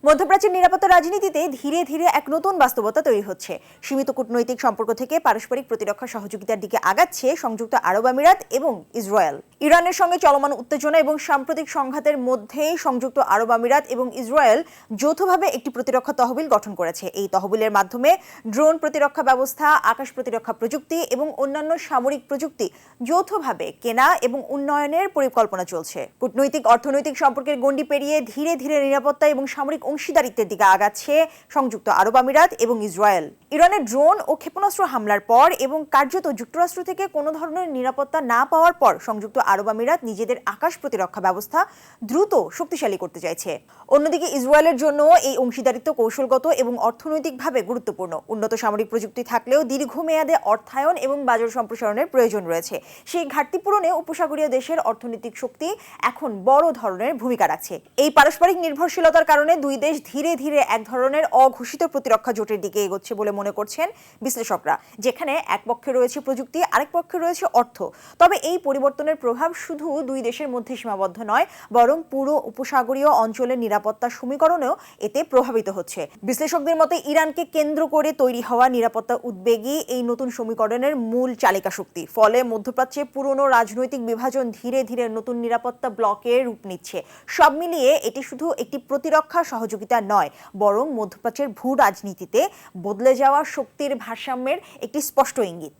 মধ্যপ্রাচ্যের নিরাপত্তা রাজনীতিতে ধীরে ধীরে এক নতুন বাস্তবতা তৈরি হচ্ছে। সীমিত কূটনৈতিক সম্পর্ক থেকে পারস্পরিক প্রতিরক্ষা সহযোগিতার দিকে আগাচ্ছে সংযুক্ত আরব আমিরাত এবং ইসরায়েল। ইরানের সঙ্গে চলমান উত্তেজনা এবং সাম্প্রতিক সংঘাতের মধ্যে সংযুক্ত আরব আমিরাত এবং ইসরায়েল যৌথভাবে একটি প্রতিরক্ষা তহবিল গঠন করেছে। এই তহবিলের মাধ্যমে ড্রোন প্রতিরক্ষা ব্যবস্থা, আকাশ প্রতিরক্ষা প্রযুক্তি এবং অন্যান্য সামরিক প্রযুক্তি যৌথভাবে কেনা এবং উন্নয়নের পরিকল্পনা চলছে। কূটনৈতিক অর্থনৈতিক সম্পর্কের গণ্ডি পেরিয়ে ধীরে ধীরে নিরাপত্তা এবং সামরিক অংশীদারিত্বের দিকে আগাচ্ছে সংযুক্ত আরব আমিরাত এবং ইসরায়েল। ইরানের ড্রোন ও ক্ষেপণাস্ত্র হামলার পর এবং কার্যত যুক্তরাষ্ট্র থেকে কোনো ধরনের নিরাপত্তা না পাওয়ার পর সংযুক্ত আরব আমিরাত নিজেদের আকাশ প্রতিরক্ষা ব্যবস্থা দ্রুত শক্তিশালী করতে চাইছে। অন্যদিকে ইসরায়েলের জন্য এই অংশীদারিত্ব কৌশলগত এবং অর্থনৈতিকভাবে গুরুত্বপূর্ণ। উন্নত সামরিক প্রযুক্তি থাকলেও দীর্ঘমেয়াদে অর্থায়ন এবং বাজার সম্প্রসারণের প্রয়োজন রয়েছে। সেই ঘাটতি পূরণে উপসাগরীয় দেশের অর্থনৈতিক শক্তি এখন বড় ধরনের ভূমিকা রাখছে। এই পারস্পরিক নির্ভরশীলতার কারণে দুই দেশ ধীরে ধীরে এক ধরনের অঘোষিত প্রতিরক্ষা জোটের দিকে এগোচ্ছে বলে মনে করছেন বিশ্লেষকরা, যেখানে এক পক্ষে রয়েছে প্রযুক্তি, আরেক পক্ষে রয়েছে অর্থ। তবে এই পরিবর্তনের প্রভাব শুধু দুই দেশের মধ্যে সীমাবদ্ধ নয়, বরং পুরো উপসাগরীয় অঞ্চলের নিরাপত্তা সমীকরণেও এতে প্রভাবিত হচ্ছে। বিশ্লেষকদের মতে ইরানকে কেন্দ্র করে তৈরি হওয়া নিরাপত্তা উদ্বেগই এই নতুন সমীকরণের মূল চালিকা শক্তি। ফলে মধ্যপ্রাচ্যে পুরনো রাজনৈতিক বিভাজন ধীরে ধীরে নতুন নিরাপত্তা ব্লকের রূপ নিচ্ছে। সব মিলিয়ে এটি শুধু একটি প্রতিরক্ষা সহযোগিতা নয়, বরং মধ্যপ্রাচ্যের ভূ রাজনীতিতে বদলে যাওয়া শক্তির ভারসাম্যের একটি স্পষ্ট ইঙ্গিত।